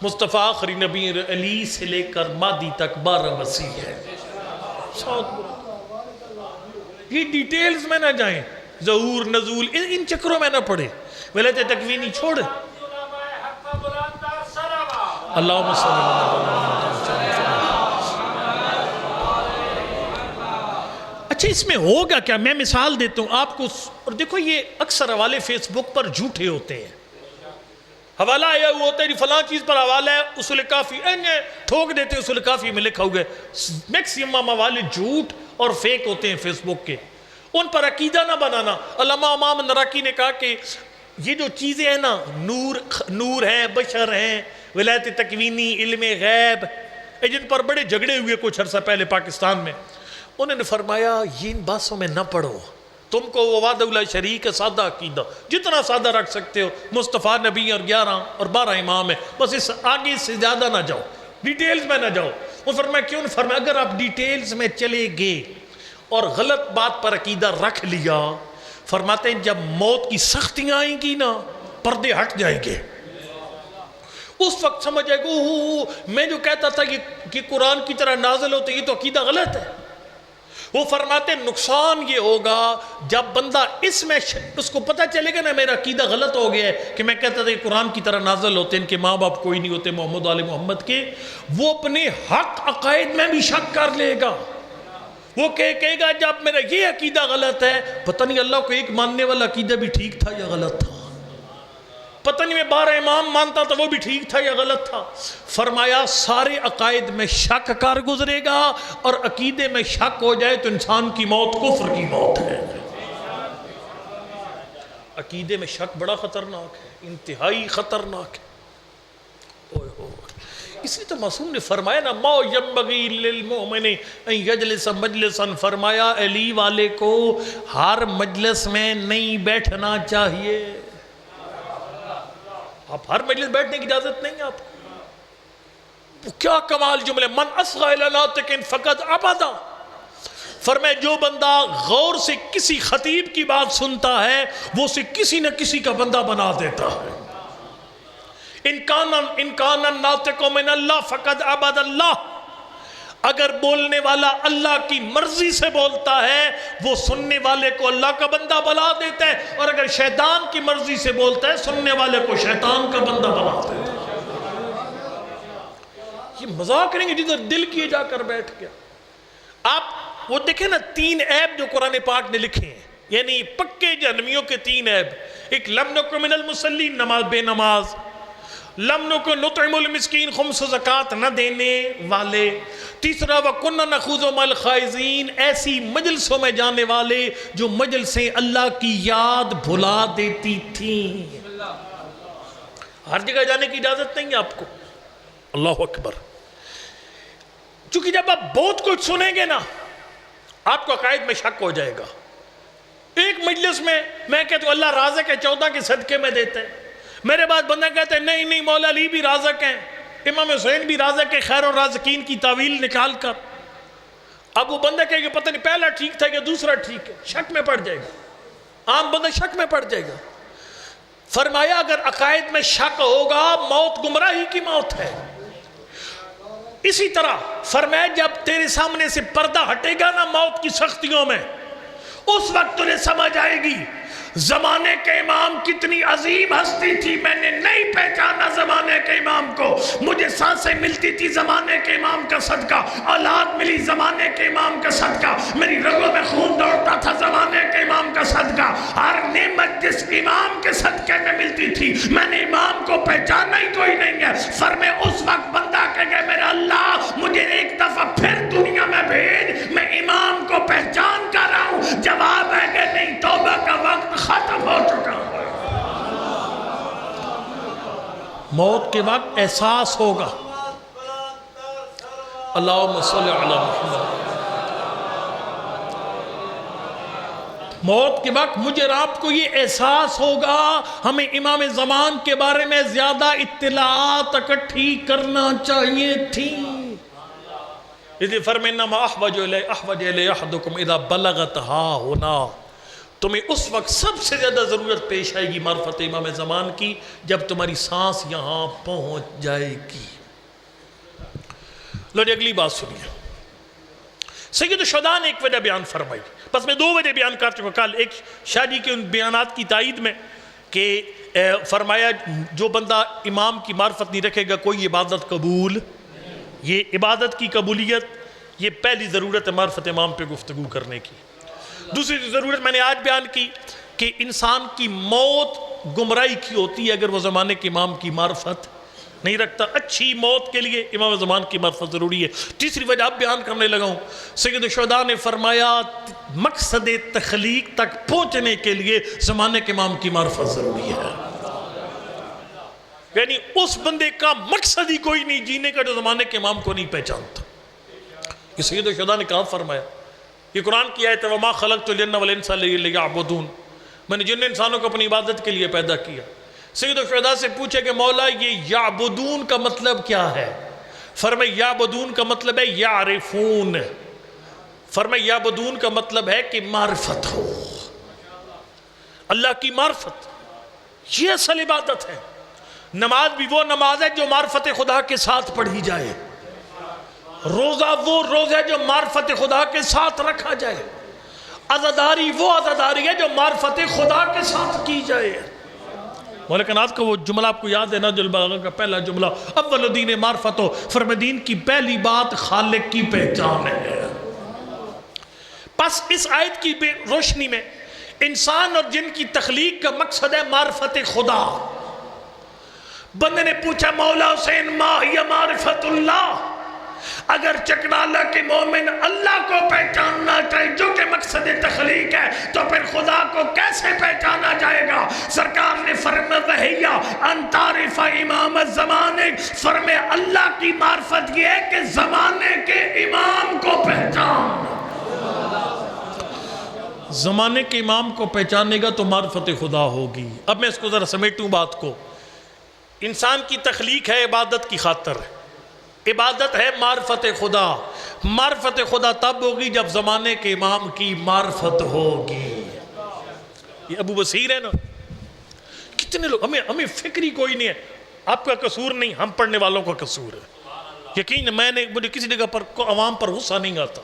Speaker 1: مصطفیٰ آخری نبی، علی سے لے کر مہدی تک 12 مسیح ہے. یہ ڈیٹیلز میں نہ جائیں، ظہور نزول ان چکروں میں نہ پڑے، ولایت تکوینی چھوڑ. اللہم صلی اللہ علیہ وسلم. اچھا اس میں ہوگا کیا؟ میں مثال دیتا ہوں آپ کو، اور دیکھو یہ اکثر حوالے فیس بک پر جھوٹے ہوتے ہیں. حوالہ آیا ہوا ہوتا ہے جی فلاں چیز پر حوالہ ہے، اصول کافی ٹھوک دیتے ہیں، اصول کافی میں لکھا ہوا ہے. میکسیمم حوالے جھوٹ اور فیک ہوتے ہیں فیس بک کے، ان پر عقیدہ نہ بنانا. علامہ امام نراکی نے کہا کہ یہ جو چیزیں ہیں نا، نور ہیں، بشر ہیں، ولایت تکوینی، علم غیب، جن پر بڑے جھگڑے ہوئے کچھ عرصہ پہلے پاکستان میں، انہوں نے فرمایا یہ ان باتوں میں نہ پڑھو، تم کو وہ وحدہ لا شریک ہے، سادہ عقیدہ جتنا سادہ رکھ سکتے ہو، مصطفیٰ نبی اور 11 اور 12 امام ہیں، بس اس آگے سے زیادہ نہ جاؤ، ڈیٹیلز میں نہ جاؤ. وہ فرمایا کیوں؟ فرمایا اگر آپ ڈیٹیلز میں چلے گئے اور غلط بات پر عقیدہ رکھ لیا، فرماتے ہیں جب موت کی سختیاں آئیں گی نا، پردے ہٹ جائیں گے، اس وقت سمجھ جائے گا میں جو کہتا تھا کہ قرآن کی طرح نازل ہوتے یہ تو عقیدہ غلط ہے. وہ فرماتے نقصان یہ ہوگا جب بندہ اس کو پتہ چلے گا نا میرا عقیدہ غلط ہو گیا ہے کہ میں کہتا تھا کہ قرآن کی طرح نازل ہوتے، ان کے ماں باپ کوئی نہیں ہوتے محمد آل محمد کے، وہ اپنے حق عقائد میں بھی شک کر لے گا. وہ کہے گا جب میرا یہ عقیدہ غلط ہے، پتہ نہیں اللہ کو ایک ماننے والا عقیدہ بھی ٹھیک تھا یا غلط تھا، پتہ نہیں میں 12 امام مانتا تھا وہ بھی ٹھیک تھا یا غلط تھا. فرمایا سارے عقائد میں شک کر گزرے گا، اور عقیدے میں شک ہو جائے تو انسان کی موت کفر کی موت ہے. عقیدے میں شک بڑا خطرناک ہے، انتہائی خطرناک ہے. اس لیے تو معصوم نے فرمایا نا ما ینبغی للمؤمن ان یجلس مجلسا، فرمایا علی والے کو ہر مجلس میں نہیں بیٹھنا چاہیے. آپ ہر مجلس بیٹھنے کی اجازت نہیں ہے آپ کو. کیا کمال جملے، من اصغى الى ناطق فقد عبدا. فرمائے جو بندہ غور سے کسی خطیب کی بات سنتا ہے وہ اسے کسی نہ کسی کا بندہ بنا دیتا ہے. ان کان الناطق من اللہ فقد عبد اللہ. اگر بولنے والا اللہ کی مرضی سے بولتا ہے وہ سننے والے کو اللہ کا بندہ بنا دیتا ہے، اور اگر شیطان کی مرضی سے بولتا ہے سننے والے کو شیطان کا بندہ بنا دیتا ہے. یہ مذاق کریں گے جدھر دل کیے جا کر بیٹھ گیا. آپ وہ دیکھیں نا 3 عیب جو قرآن پاک نے لکھے ہیں، یعنی پکے جہنمیوں کے 3 عیب. ایک لم نکن من المصلین، نماز بے نماز. لم نکن نطعم المسکین، خمس و زکوٰۃ نہ دینے والے. تیسرا وَكُنَّ نَخُوضُ مَعَ الْخَائِضِينَ، ایسی مجلسوں میں جانے والے جو مجلسیں اللہ کی یاد بھلا دیتی تھیں. ہر جگہ جانے کی اجازت نہیں ہے آپ کو. اللہ اکبر. چونکہ جب آپ بہت کچھ سنیں گے نا آپ کو عقائد میں شک ہو جائے گا. ایک مجلس میں کہتا ہوں اللہ رازق ہے، 14 کے صدقے میں دیتے ہیں، میرے بعد بندہ کہتے ہیں نہیں مولا علی بھی رازق ہیں، امام حسین بھی رازق ہے، خیر الرازقین کی تعویل نکال کر. اب وہ بندہ کہے کہ پتہ نہیں پہلا ٹھیک تھا کہ دوسرا ٹھیک ہے، شک میں پڑ جائے گا. عام بندہ شک میں پڑ جائے گا. فرمایا اگر عقائد میں شک ہوگا موت گمراہی کی موت ہے. اسی طرح فرمایا جب تیرے سامنے سے پردہ ہٹے گا نا موت کی سختیوں میں، اس وقت تجھے سمجھ آئے گی زمانے کے امام کتنی عظیم ہستی تھی. میں نے نہیں پہچانا زمانے کے امام کو. مجھے سانسیں ملتی تھی زمانے کے امام کا صدقہ، اولاد ملی زمانے کے امام کا صدقہ، میری رگوں میں خون دوڑتا تھا زمانے کے امام کا صدقہ. ہر نعمت جس امام کے صدقے میں ملتی تھی میں نے امام کو پہچانا ہی کوئی نہیں ہے. فرمائے اس وقت بندہ کہے گا میرا اللہ مجھے ایک دفعہ پھر دنیا میں بھیج، میں امام کو پہچان کر موت کے وقت احساس ہوگا، اللہم صلی علی محمد، موت کے وقت مجھے اور آپ کو یہ احساس ہوگا ہمیں امام زمان کے بارے میں زیادہ اطلاعات اکٹھی کرنا چاہیے تھی۔ اس لیے فرمائے انما احوج الی احدکم اذا بلغت ہا ہونا، تمہیں اس وقت سب سے زیادہ ضرورت پیش آئے گی معرفت امام زمان کی جب تمہاری سانس یہاں پہنچ جائے گی۔ لو جی اگلی بات سنیے، سید الشہداء نے ایک وجہ بیان فرمائی، بس میں 2 وجہ بیان کر چکا کل، ایک شاہ جی کے ان بیانات کی تائید میں کہ فرمایا جو بندہ امام کی معرفت نہیں رکھے گا کوئی عبادت قبول، یہ عبادت کی قبولیت یہ پہلی ضرورت ہے معرفت امام پہ گفتگو کرنے کی۔ دوسری ضرورت میں نے آج بیان کی کہ انسان کی موت گمراہی کی ہوتی ہے اگر وہ زمانے کے امام کی معرفت نہیں رکھتا، اچھی موت کے لیے امام زمان کی معرفت ضروری ہے۔ تیسری وجہ اب بیان کرنے لگا ہوں، سید الشہداء نے فرمایا مقصد تخلیق تک پہنچنے کے لیے زمانے کے امام کی معرفت ضروری ہے، یعنی اس بندے کا مقصد ہی کوئی نہیں جینے کا جو زمانے کے امام کو نہیں پہچانتا۔ یہ سید الشہداء نے کہا فرمایا، یہ قرآن کی آیت ہے وَمَا خَلَقْتُ الْجِنَّ وَالْإِنسَ إِلَّا لِيَعْبُدُونَ، میں نے جن انسانوں کو اپنی عبادت کے لیے پیدا کیا۔ سید الشہداء سے پوچھے کہ مولا یہ یعبدون کا مطلب کیا ہے؟ فرمایا یعبدون کا مطلب ہے یعرفون، فرمایا یعبدون کا مطلب ہے کہ معرفت ہو، اللہ کی معرفت، یہ اصل عبادت ہے۔ نماز بھی وہ نماز ہے جو معرفت خدا کے ساتھ پڑھی جائے، روزہ وہ روزہ ہے جو معرفت خدا کے ساتھ رکھا جائے، عزاداری وہ عزاداری ہے جو معرفت خدا کے ساتھ کی جائے۔ مولانا ناز کا وہ جملہ آپ کو یاد ہے نہج البلاغہ کا پہلا جملہ، اول دین معرفت ہو، فرمایا دین کی پہلی بات خالق کی پہچان ہے۔ پس اس آیت کی روشنی میں انسان اور جن کی تخلیق کا مقصد ہے معرفت خدا۔ بندے نے پوچھا مولا حسین ما ہی معرفت اللہ، اگر چکرالہ کے مومن اللہ کو پہچاننا چاہے جو کہ مقصد تخلیق ہے تو پھر خدا کو کیسے پہچانا جائے گا؟ سرکار نے فرمایا وَهِيَ أَن تَعْرِفَ امام الزمانے، فرمایا اللہ کی معرفت یہ ہے کہ زمانے کے امام کو پہچان، زمانے کے امام کو پہچانے گا تو معرفت خدا ہوگی۔ اب میں اس کو ذرا سمیٹوں بات کو، انسان کی تخلیق ہے عبادت کی خاطر، عبادت ہے معرفت خدا، معرفت خدا تب ہوگی جب زمانے کے امام کی معرفت ہوگی۔ یہ ابو بصیر ہے نا، کتنے لوگ ہمیں فکری کوئی نہیں ہے، آپ کا قصور نہیں، ہم پڑھنے والوں کا قصور ہے۔ یقین میں نے مجھے کسی جگہ پر عوام پر غصہ نہیں آتا،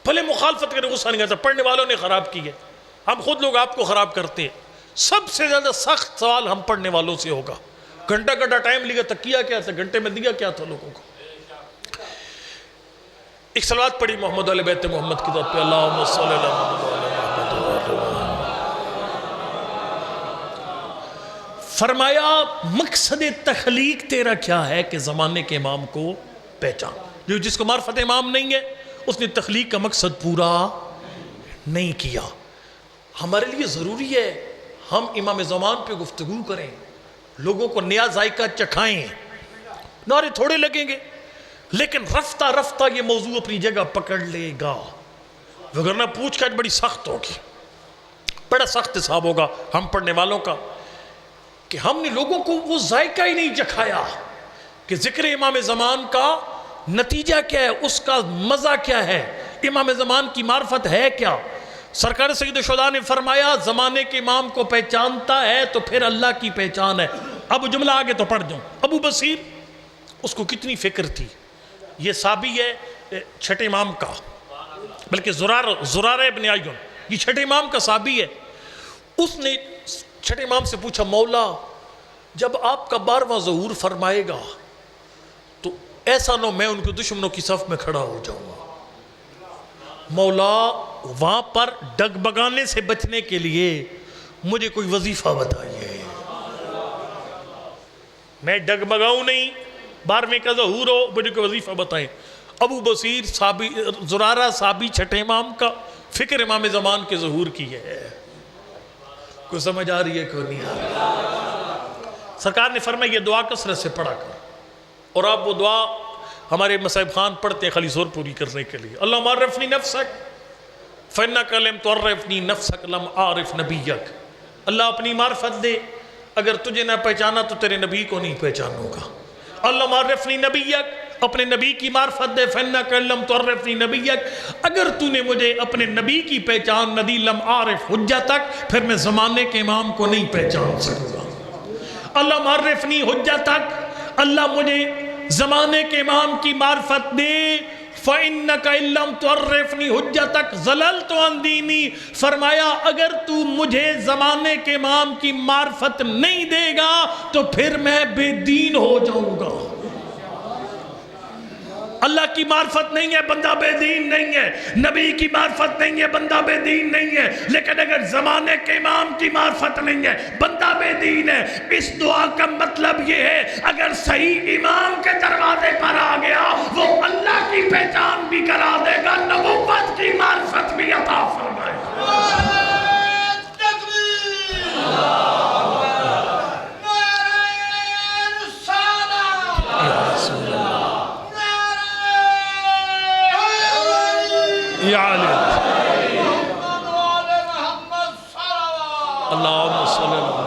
Speaker 1: بھلے مخالفت کرے غصہ نہیں آتا، پڑھنے والوں نے خراب کی ہے، ہم خود لوگ آپ کو خراب کرتے ہیں۔ سب سے زیادہ سخت سوال ہم پڑھنے والوں سے ہوگا، گھنٹہ گھنٹہ ٹائم لیا تھا، کیا کیا تھا گھنٹے میں، دیا کیا تھا لوگوں کو۔ ایک صلوات پڑھی محمد علیہ بیت محمد کی طرف پہ، اللہم صلی اللہ علیہ وسلم۔ فرمایا مقصد تخلیق تیرا کیا ہے کہ زمانے کے امام کو پہچان، جو جس کو معرفت امام نہیں ہے اس نے تخلیق کا مقصد پورا نہیں کیا۔ ہمارے لیے ضروری ہے ہم امام زمان پہ گفتگو کریں، لوگوں کو نیا ذائقہ چکھائیں، نعرے تھوڑے لگیں گے لیکن رفتہ رفتہ یہ موضوع اپنی جگہ پکڑ لے گا، وگرنہ پوچھ کاچھ بڑی سخت ہوگی، بڑا سخت حساب ہوگا ہم پڑھنے والوں کا کہ ہم نے لوگوں کو وہ ذائقہ ہی نہیں چکھایا کہ ذکر امام زمان کا نتیجہ کیا ہے، اس کا مزہ کیا ہے، امام زمان کی معرفت ہے کیا۔ سرکار سید الشہداء نے فرمایا زمانے کے امام کو پہچانتا ہے تو پھر اللہ کی پہچان ہے۔ اب جملہ آگے تو پڑھ جاؤں، ابو بصیر اس کو کتنی فکر تھی، یہ صحابی ہے چھٹے امام کا، بلکہ زرارہ ابن عیون یہ چھٹے امام کا صحابی ہے۔ اس نے چھٹے امام سے پوچھا مولا جب آپ کا 12واں ظہور فرمائے گا تو ایسا نہ میں ان کے دشمنوں کی صف میں کھڑا ہو جاؤں گا، مولا وہاں پر ڈگبگانے سے بچنے کے لیے مجھے کوئی وظیفہ بتائیے، میں ڈگبگاؤں نہیں، 12ویں کا ظہور ہو مجھے کوئی وظیفہ بتائیں۔ ابو بصیر صحابی، زرارہ صحابی چھٹے امام کا، فکر امام زمان کے ظہور کی ہے، کوئی سمجھ آ رہی ہے کوئی نہیں آ رہی؟ سرکار نے فرمایا یہ دعا کثرت سے پڑھا کر، اور آپ وہ دعا ہمارے مصعب خان پڑھتے ہیں خالی زور پوری کرنے کے لیے، اللہم عرفنی نفسک فإنک لم تعرفنی نفسک لم اعرف نبیک، اللہ اپنی معرفت دے، اگر تجھے نہ پہچانا تو تیرے نبی کو نہیں پہچانوں گا۔ اللہم عرفنی نبیک، اپنے نبی کی معرفت دے، فإنک لم تعرفنی نبیک، اگر تو نے مجھے اپنے نبی کی پہچان نہ دی، لم اعرف حجتک، پھر میں زمانے کے امام کو نہیں پہچان سکوں گا۔ اللہم عرفنی حجتک، اللہ مجھے زمانے کے امام کی معرفت دے، فَإِنَّكَ إِن لَّمْ تُعَرِّفْنِي حُجَّتَكَ ضَلَلْتُ عَن دِينِي، فرمایا اگر تو مجھے زمانے کے امام کی معرفت نہیں دے گا تو پھر میں بے دین ہو جاؤں گا۔ اللہ کی معرفت نہیں ہے بندہ بے دین نہیں ہے، نبی کی معرفت نہیں ہے بندہ بے دین نہیں ہے، لیکن اگر زمانے کے امام کی معرفت نہیں ہے بندہ بے دین ہے۔ اس دعا کا مطلب یہ ہے اگر صحیح امام کے دروازے پر آ گیا وہ اللہ کی پہچان بھی کرا دے گا، نبوت کی معرفت بھی عطا فرمائے گا۔ یا علی اللہم صلی اللہ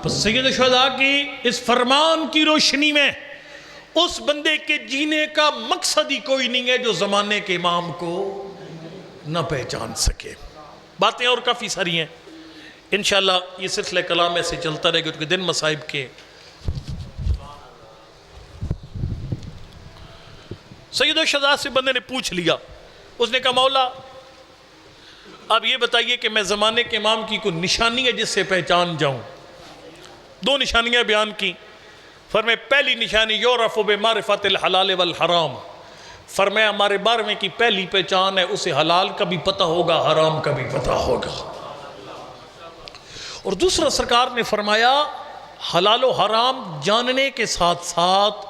Speaker 1: پس سید شہداء کی اس فرمان کی روشنی میں اس بندے کے جینے کا مقصد ہی کوئی نہیں ہے جو زمانے کے امام کو نہ پہچان سکے۔ باتیں اور کافی ساری ہیں، انشاءاللہ یہ سلسلہ کلام ایسے چلتا رہے گا کیونکہ دن مصائب کے۔ سید الشہداء سے بندے نے پوچھ لیا، اس نے کہا مولا اب یہ بتائیے کہ میں زمانے کے امام کی کوئی نشانی ہے جس سے پہچان جاؤں؟ دو نشانیاں بیان کی، فرمائے پہلی نشانی یعرف بمعرفت الحلال والحرام، فرمایا ہمارے بارے میں کی پہلی پہچان ہے اسے حلال کا بھی پتہ ہوگا حرام کا بھی پتہ ہوگا۔ اور دوسرا سرکار نے فرمایا حلال و حرام جاننے کے ساتھ ساتھ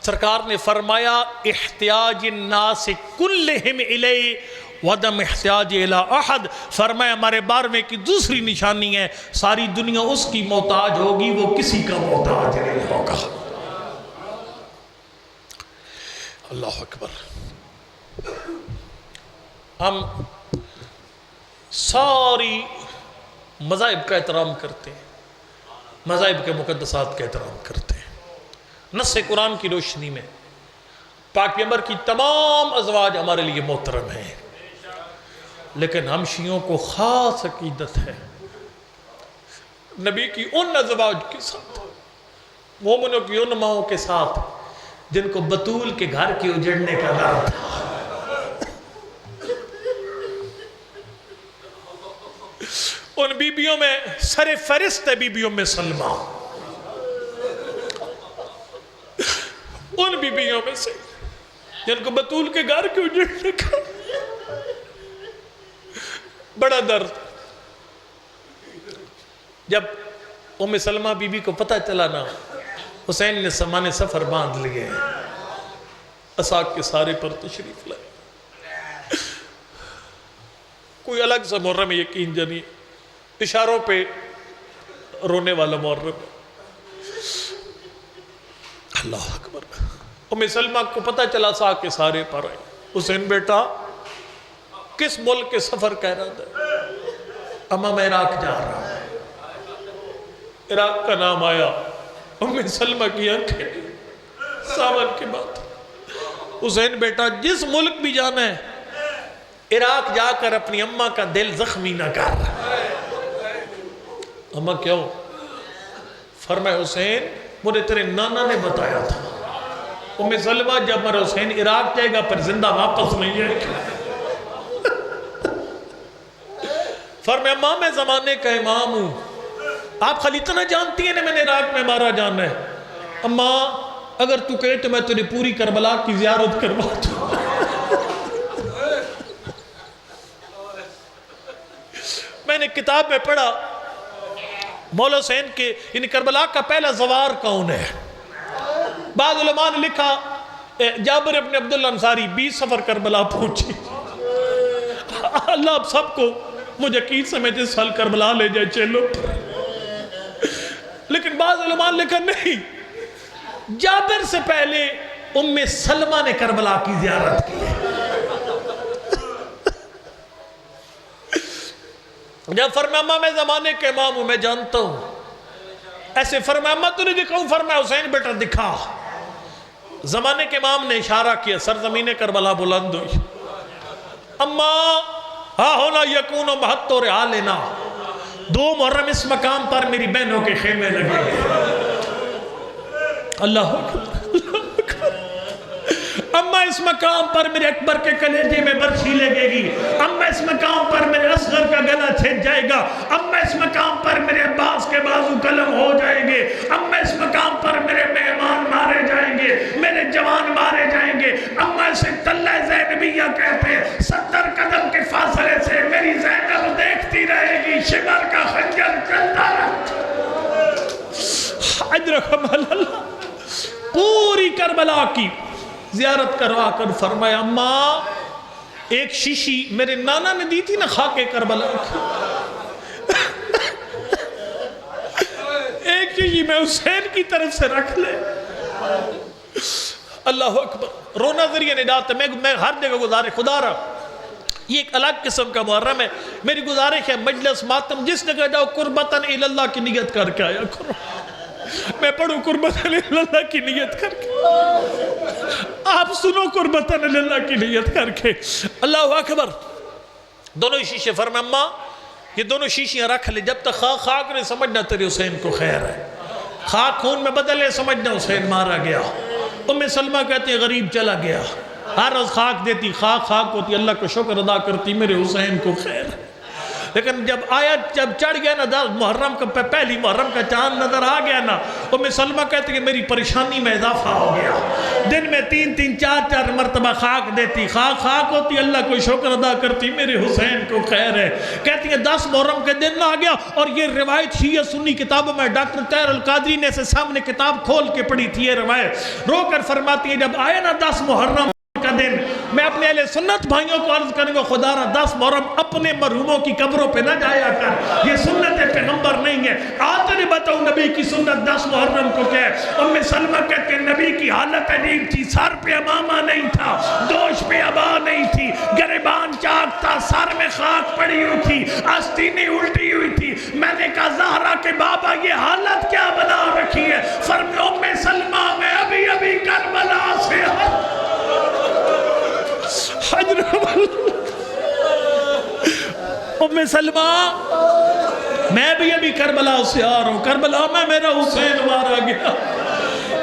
Speaker 1: سرکار نے فرمایا احتیاج الناس کلہم الیہ وعدم احتیاج الی احد، فرمایا ہمارے بارے میں کی دوسری نشانی ہے ساری دنیا اس کی محتاج ہوگی وہ کسی کا محتاج نہیں ہوگا۔ اللہ اکبر۔ ہم ساری مذاہب کا احترام کرتے ہیں، مذاہب کے مقدسات کا احترام کرتے ہیں، نص قرآن کی روشنی میں پاک پیغمبر کی تمام ازواج ہمارے لیے محترم ہیں، لیکن ہم شیعوں کو خاص عقیدت ہے نبی کی ان ازواج کے ساتھ، مومنوں کی ان ماؤں کے ساتھ جن کو بطول کے گھر کے اجڑنے کا ڈر تھا۔ ان بیبیوں میں سر فہرست ہے بیبیوں میں سلمہ، ان بیبیوں میں سے جن کو بطول کے گھر کے اجڑنے کا بڑا درد۔ جب ام سلمہ بی بی کو پتہ چلا نا حسین نے سامان سفر باندھ لیے، اساق کے سارے پر تشریف لائے، کوئی الگ سا محرم یقین جانی، اشاروں پہ رونے والا محرم۔ اللہ اکبر۔ ام سلمہ کو پتہ چلا اساق کے سارے پر آئے، حسین بیٹا کس ملک کے سفر کہہ رہا تھا؟ اما میں عراق جا رہا ہوں۔ عراق کا نام آیا، ام سلمہ کی آنکھیں ساون کے بعد، حسین بیٹا جس ملک بھی جانا ہے عراق جا کر اپنی اماں کا دل زخمی نہ کر۔ اماں کیوں؟ فرمائے حسین مجھے تیرے نانا نے بتایا تھا ام سلمہ جب میرا حسین عراق جائے گا پر زندہ واپس نہیں جائے گا۔ فرمایا ماں میں زمانے کا امام ہوں، آپ خالی اتنا جانتی ہیں نا میں نے عراق میں مارا جانا ہے، اماں اگر تو کہے تو میں تیری پوری کربلا کی زیارت کروا دوں۔ میں نے کتاب میں پڑھا مولا حسین کے یعنی کربلا کا پہلا زوار کون ہے؟ بعض علماء نے لکھا جابر ابن عبداللہ انصاری 20 سفر کربلا پہنچی۔ اللہ آپ سب کو مجھے یقین سمجھے سال کربلا لے جائے چلو. لیکن بعض علماء نے کہا نہیں، جابر سے پہلے ام سلمہ نے کربلا کی زیارت کی. جب فرمایا اماں میں زمانے کے امام ہوں، میں جانتا ہوں. ایسے فرمایا اماں تو نہیں دکھاؤں؟ فرمایا حسین بیٹا دکھا. زمانے کے امام نے اشارہ کیا، سرزمین کربلا بلند ہوئی. اماں ہاں ہونا یکون و محت و رحالنا، 2 محرم اس مقام پر میری بہنوں کے خیمے لگے گئے. اللہ اکبر. اماں اس مقام پر میرے اکبر کے کلیجے میں برچھی لگے گی. اماں اس مقام پر میرے اصغر کا گلا چھٹ جائے گا. اماں اس مقام پر میرے عباس کے بازو قلم ہو جائیں گے. اماں اس مقام پر میرے مہمان مارے جائیں گے، میرے جوان مارے جائیں گے. اماں اسے تلہ زینبیہ کہتے ہیں. 70 قدم کے فاصلے سے میری زینب دیکھتی رہے گی، شمر کا خنجر چلتا رہتا. حجرکم اللہ. پوری کربلا کی زیارت کروا کر فرمایا اماں ایک شیشی میرے نانا نے دی تھی نا خاک کربلا کی، ایک شیشی میں حسین کی طرف سے رکھ لے. اللہ اکبر. رونا ذریعہ نجات ہے. میں ہر جگہ گزارے خدا رہا، یہ ایک الگ قسم کا محرم ہے. میری گزارش ہے مجلس ماتم جس جگہ جاؤ قربتاً اللہ کی نیت کر کے آیا کرو. میں پڑھوں قربتاً اللہ کی نیت کر کے، آپ سنو قربتاً اللہ کی نیت کر کے. اللہ اکبر. دونوں شیشے فرمایا اماں یہ دونوں شیشیاں رکھ لے، جب تک خاک نے سمجھنا تیرے حسین کو خیر ہے. خاک خون میں بدلے سمجھنا حسین مارا گیا. ام سلمہ کہتے ہیں غریب چلا گیا، ہر روز خاک دیتی، خاک ہوتی، اللہ کو شکر ادا کرتی میرے حسین کو خیر ہے. لیکن جب چڑھ گیا نا 10 محرم کا، پہلی محرم کا چاند نظر آ گیا نا، ام سلمہ کہتے کہ میری پریشانی میں اضافہ ہو گیا. دن میں 3 4 مرتبہ خاک دیتی، خاک ہوتی، اللہ کو شکر ادا کرتی میرے حسین کو خیر ہے. کہتی ہیں 10 محرم کے دن آ گیا، اور یہ روایت شیعہ سنی کتابوں میں ڈاکٹر طاہر القادری نے سے سامنے کتاب کھول کے پڑھی تھی. یہ روایت رو کر فرماتی ہے جب آیا نا 10 محرم کا دن، میں اپنے اہل سنت بھائیوں کو عرض کرنے کو خدا را 10 محرم اپنے مرحوموں کی قبروں پہ نہ جایا کر، یہ سنت پیغمبر نہیں ہے. آج نے بتاؤ نبی کی سنت 10 محرم کو کیا ہے. ام سلمہ کہتے ہیں نبی کی حالت عجیب تھی، سر پہ امامہ نہیں تھا، دوش پہ عبا نہیں تھی، گریبان چاک تھا، سر میں خاک پڑی ہوئی تھی، آستینیں الٹی ہوئی تھی. میں نے کہا زہرا کے بابا یہ حالت کیا بنا رکھی ہے؟ فرمایا ام سلمہ میں ابھی کربلا سے ام سلمہ میں بھی ابھی کربلا سے آ رہا ہوں، کربلا میں میرا حسین مارا گیا،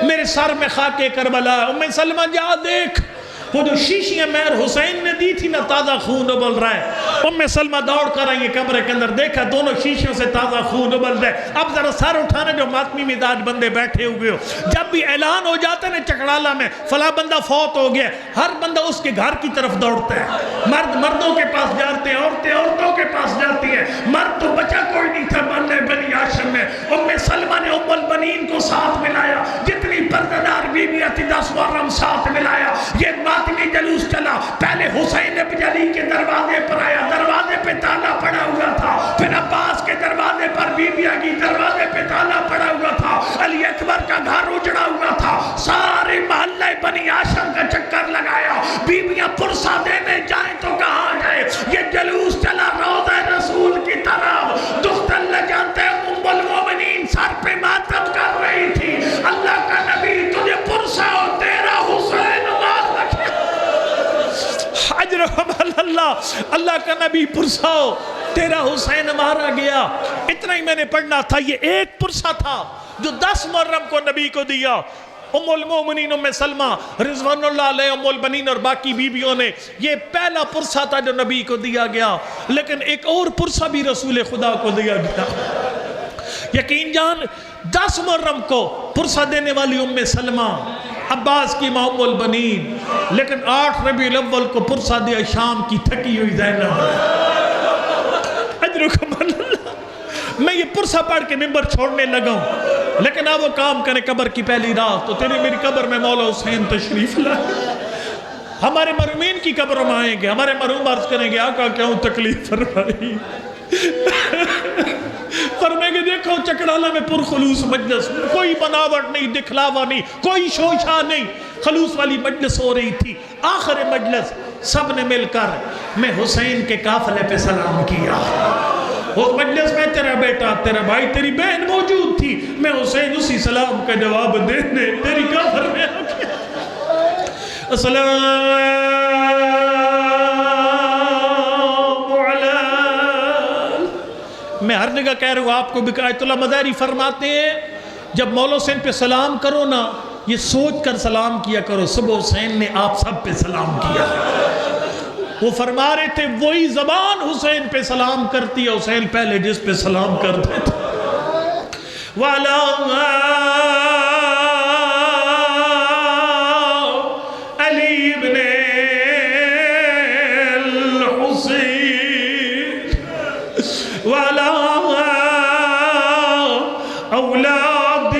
Speaker 1: میرے سر میں خاک کربلا. ام سلمہ جا دیکھ وہ جو شیشیاں مہر حسین نے دی تھی نا تازہ خون ابل رہا ہے. ام سلمہ دوڑ کر آئی کمرے کے اندر، دیکھا دونوں شیشیوں سے تازہ خون ابل رہا ہے. اب ذرا سر اٹھانے جو ماتمی مزاج بندے بیٹھے ہوئے ہو، جب بھی اعلان ہو جاتا ہے نا چکڑالہ میں فلاں بندہ فوت ہو گیا، ہر بندہ اس کے گھر کی طرف دوڑتا ہے. مرد مردوں کے پاس جاتے ہیں، عورتیں عورتوں کے پاس جاتی ہیں. مرد تو بچا کوئی نہیں تھا بننے بنی ہاشم میں. ام سلمہ نے ام البنین کو ساتھ ملایا، جتنی پردہ بیویاں تھی 10 محرم ساتھ ملایا. یہ ماتمی جلوس چلا. پہلے حسین ابن علی کے دروازے پر آیا، دروازے پہ تالا پڑا ہوا تھا. پھر عباس کے دروازے پر بیبیاں کی دروازے پہ تالا پڑا ہوا تھا. علی اکبر کا گھر اجڑا ہوا تھا. سارے محلہ بنی ہاشم کا چکر لگایا. بیبیاں پرسہ دینے جائیں تو کہاں جائے. یہ جلوس چلا روضہ رسول کی طرف. دخت اللہ جانتے ہیں ام المومنین سر پہ ماتم کر رہی تھی. اللہ کا نبی تجھے پرسہ ہو، تیرا حسین مار رکھے. اللہ کا نبی پرساؤ تیرا حسین مارا گیا. اتنا ہی میں نے پڑھنا تھا. یہ ایک پرسا تھا جو 10 محرم کو نبی کو دیا. ام المومنین ام سلمہ رضوان اللہ علیہ، ام البنین اور باقی بیویوں نے، یہ پہلا پرسا تھا جو نبی کو دیا گیا. لیکن ایک اور پرسا بھی رسول خدا کو دیا گیا. یقین جان 10 محرم کو پرسا دینے والی ام سلمہ عباس کی ماں ام البنین، لیکن 8 ربیع الاول کو پرسا دیا شام کی تھکی ہوئی زینب. اجرکم اللہ. میں یہ پرسا پڑھ کے ممبر چھوڑنے لگا ہوں، لیکن اب وہ کام کرے قبر کی پہلی رات تو تیری میری قبر میں مولا حسین تشریف لائے. ہمارے مرحومین کی قبر میں آئیں گے، ہمارے مرحوم عرض کریں گے آقا کیوں تکلیف فرمائی؟ فرمائیں گے دیکھو چکڑالہ میں پرخلوص مجلس، کوئی بناوٹ نہیں، دکھلاوا نہیں، کوئی شوشہ نہیں، خلوص والی مجلس ہو رہی تھی۔ آخر مجلس سب نے مل کر میں حسین کے قافلے پہ سلام کیا۔ اس مجلس میں تیرا بیٹا، تیرا بھائی، تیری بہن موجود تھی، میں حسین اسی سلام کا جواب دینے تیری قبر میں آ گیا۔ السلام علیکم۔ میں ہر جگہ کہہ رہا ہوں، آپ کو بھی آیت اللہ مظاہری فرماتے ہیں جب مولا حسین پہ سلام کرو نا، یہ سوچ کر سلام کیا کرو صبح حسین نے آپ سب پہ سلام کیا۔ وہ فرما رہے تھے وہی زبان حسین پہ سلام کرتی ہے، حسین پہلے جس پہ سلام کرتے تھے۔ وَعَلَىٰ علی ابن الحسین وَعَلَىٰ اولاد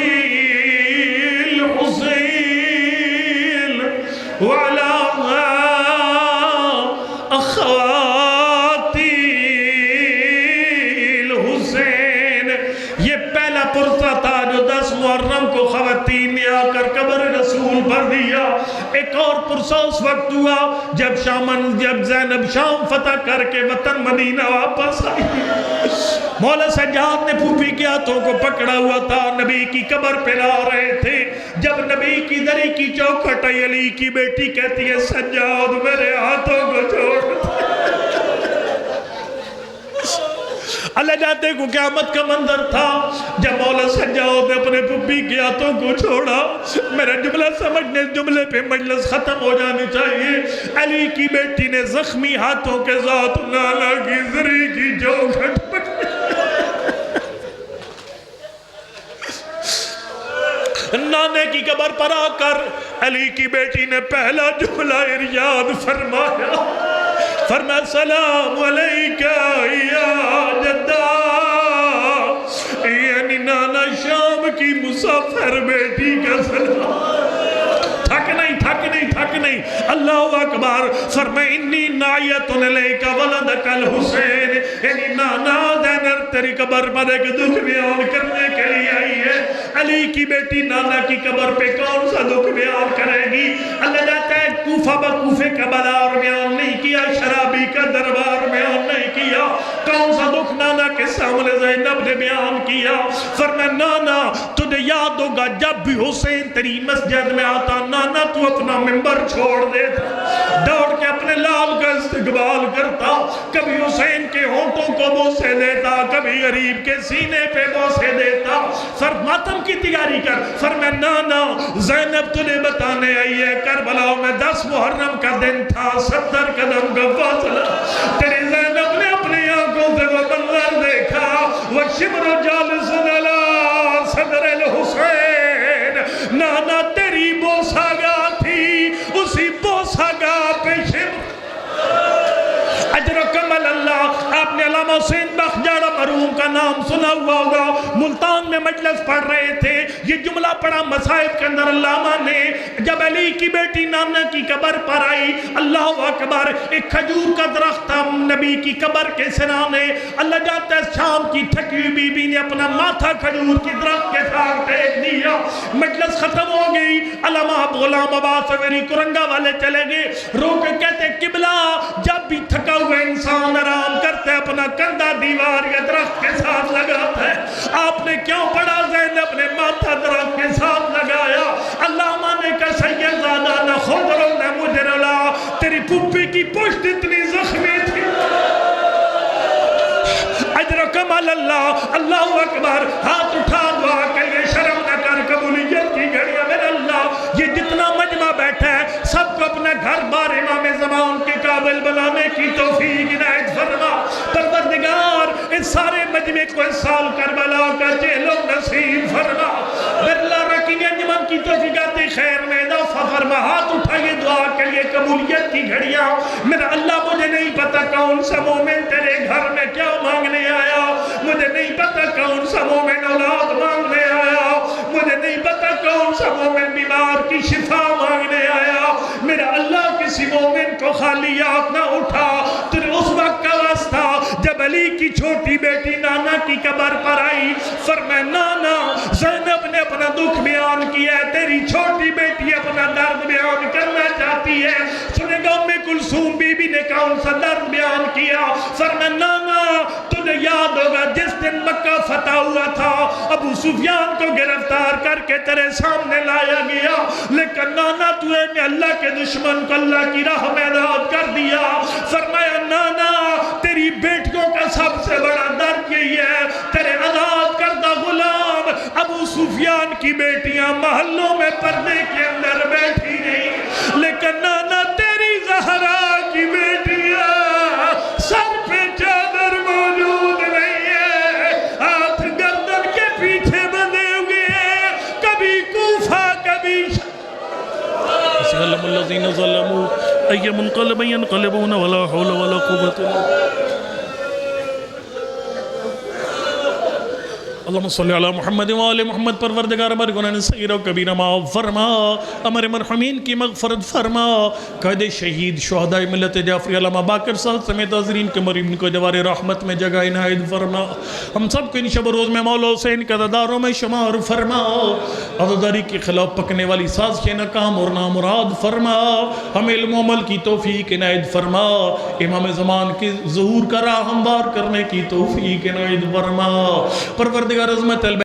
Speaker 1: الحسین وَعَلَىٰ اخواتی الحسین۔ یہ پہلا پرسہ تھا جو 10 محرم کو خواتین نے آ کر قبر رسول پر دیا۔ ایک اور پرسہ اس وقت ہوا جب زینب شام فتح کر کے وطن مدینہ واپس آئی۔ مولا سجاد نے پھوپھی کے ہاتھوں کو پکڑا ہوا تھا، نبی کی قبر پہ لا رہے تھے۔ جب نبی کی دری کی چوکھٹ علی کی بیٹی کہتی ہے سجاد میرے ہاتھوں کو چھوڑ۔ اللہ جاتے کو قیامت کا منظر تھا جب مولا سجاد نے اپنے پھوپھی کے ہاتھوں کو چھوڑا۔ میرا جملہ سمجھنے، جملے پہ مجلس ختم ہو جانی چاہیے۔ علی کی بیٹی نے زخمی ہاتھوں کے ساتھ نانا کی زری کی چوکھٹ پکڑی۔ نانے کی قبر پر آ کر علی کی بیٹی نے پہلا جملہ ارشاد فرمایا، فرمایا سلام علیکہ یا جدہ، یعنی نانا شام کی مسافر بیٹی کا سلام۔ تھک نہیں اللہ اکبر۔ فرمائے انی نائیت علیکہ ولدک الحسین، یعنی نانا زینب تیری قبر پر ایک دکھ بیان کرنے کے لیے آئی ہے۔ علی کی بیٹی نانا کی قبر پہ کون سا دکھ بیان کرے گی؟ اللہ جاتا ہے کوفہ بکوفے کا بازار بیان نہیں کیا، شرابی کا دربار بیان نہیں کیا، کون سا دکھ نانا کے سامنے زینب نے بیان کیا؟ فرمایا نانا تجھے یاد ہوگا جب بھی حسین تیری مسجد میں آتا، نانا تو اپنا ممبر چھوڑ دیتا، دوڑ کے اپنے لال کا استقبال کرتا، کبھی حسین کے ہونٹوں کو بوسے دیتا، کبھی غریب کے سینے پہ بوسے دیتا۔ ماتم کی تیاری کر۔ فرمایا نانا زینب تجھے بتانے آئی ہے کربلا میں 10 محرم کا دن تھا، 70 قدم کا فاصلہ، تیری زینب نے اپنی آنکھوں سے وہ منظر دیکھا، وَشِمْرُ جَالِسٌ عَلَىٰ صَدْرِ الْحُسَيْن، نانا تیری بوسہ گاہ تھی، اسی بوسہ گاہ پہ شمر اجرکم اللہ۔ آپ نے علامہ حسین بخجاڑہ مرحوم کا نام سنا ہوا ہوگا، ملتان میں مجلس پڑھ رہے تھے، یہ جملہ پڑھا مصائب کے اندر علامہ نے، جب علی کی بیٹی نانا کی قبر پر آئی، اللہ اکبر، ایک کھجور کا درخت تھا نبی کی قبر کے سرانے، اللہ جانتا ہے شام کی تھکی ہوئی بی بی نے اپنا ماتھا کھجور کی درخت کے ساتھ ٹیک دیا۔ مجلس ختم ہو گئی، علامہ غلام عباس سویری کرنگا والے چلے گئے، رو کے کہتے قبلہ جب بھی تھکا ہوا انسان آرام کرتے اپنا کندھا دیوار یا درخت کے ساتھ لگاتا ہے، آپ نے کیوں پڑھا؟ زینب نے ماتھا درخت کے ساتھ لگایا۔ علامہ نے کہا سید زادہ نہ خود رو نہ مجھے رلا، تیری پھوپھی کی پشت اتنی زخمی تھی۔ اجرکم اللہ، اللہ اکبر، ہاتھ اٹھا دعا کے لیے، شرم نہ کر قبولیت کی گھڑیاں میرے اللہ، یہ جتنا مجمع بیٹھا ہے سب کو اپنا گھر بار امام زمان کے قابل بنانے کی توفیق عنایت فرما۔ پروردگار اس سارے مجمع کو اس سال کربلا کا جیل و نصیب فرما، برلا رکین انجمن کی توفیقات خیر میں اضافہ فرما۔ ہاتھ اٹھائیے دعا کے لیے قبولیت کی گھڑیاں۔ میرا اللہ مجھے نہیں پتا کون سا مومن تیرے گھر میں کیا مانگنے آیا، مجھے نہیں پتا کون سا مومن اولاد مانگنے آیا، مجھے نہیں پتا کون سا مومن بیمار کی شفا مانگنے آیا، میرا اللہ کسی
Speaker 2: قبر پر آئی، فرمایا نانا زینب نے اپنا دکھ بیان کیا ہے، تیری چھوٹی بیٹی اپنا درد بیان کرنا چاہتی ہے۔ سنے گا ام کلثوم بی بی نے کون سا درد بیان کیا؟ فرمایا نانا تجھے یاد ہوگا جس دن مکہ فتح ہوا تھا، ابو سفیان کو گرفتار کر کے تیرے سامنے لایا گیا، لیکن نانا تو نے اللہ کے دشمن کو اللہ کی راہ میں آزاد کر دیا۔ فرمایا نانا تیری بیٹیوں کا سب سے بڑا درد یہی ہے، تیرے آزاد کردہ غلام ابو سفیان کی بیٹیاں محلوں میں پردے کے اندر بیٹھی نہیں، لیکن نانا تیری زہرا کی بیٹیاں سر پہ چادر موجود نہیں ہے، ہاتھ گردن کے پیچھے بندھے ہوئے ہیں، کبھی کوفہ کبھی
Speaker 1: سلم الذین ظلموا ای منقلب ینقلبون ولا حول ولا قوة الا اللہم صلی علی محمد وآل محمد۔ پروردگار ہمارے گناہ صغیرہ و کبیرہ معاف فرما، ہمارے مرحومین کی مغفرت فرما، قائد شہید شہداء ملت جعفری علامہ باقر صاحب سمیت حاضرین کے مرحومین کو جوار رحمت میں جگہ عنایت فرما، ہم سب کو ان شب و روز میں مولا حسین کے عزاداروں میں شمار فرما، عزاداری کے خلاف پکنے والی سازشیں ناکام اور نامراد فرما، ہمیں علم و عمل کی توفیق عنایت فرما، امام زمان کے ظہور کا راہ ہموار کرنے کی توفیق عنایت فرما۔ پروردگار عظمت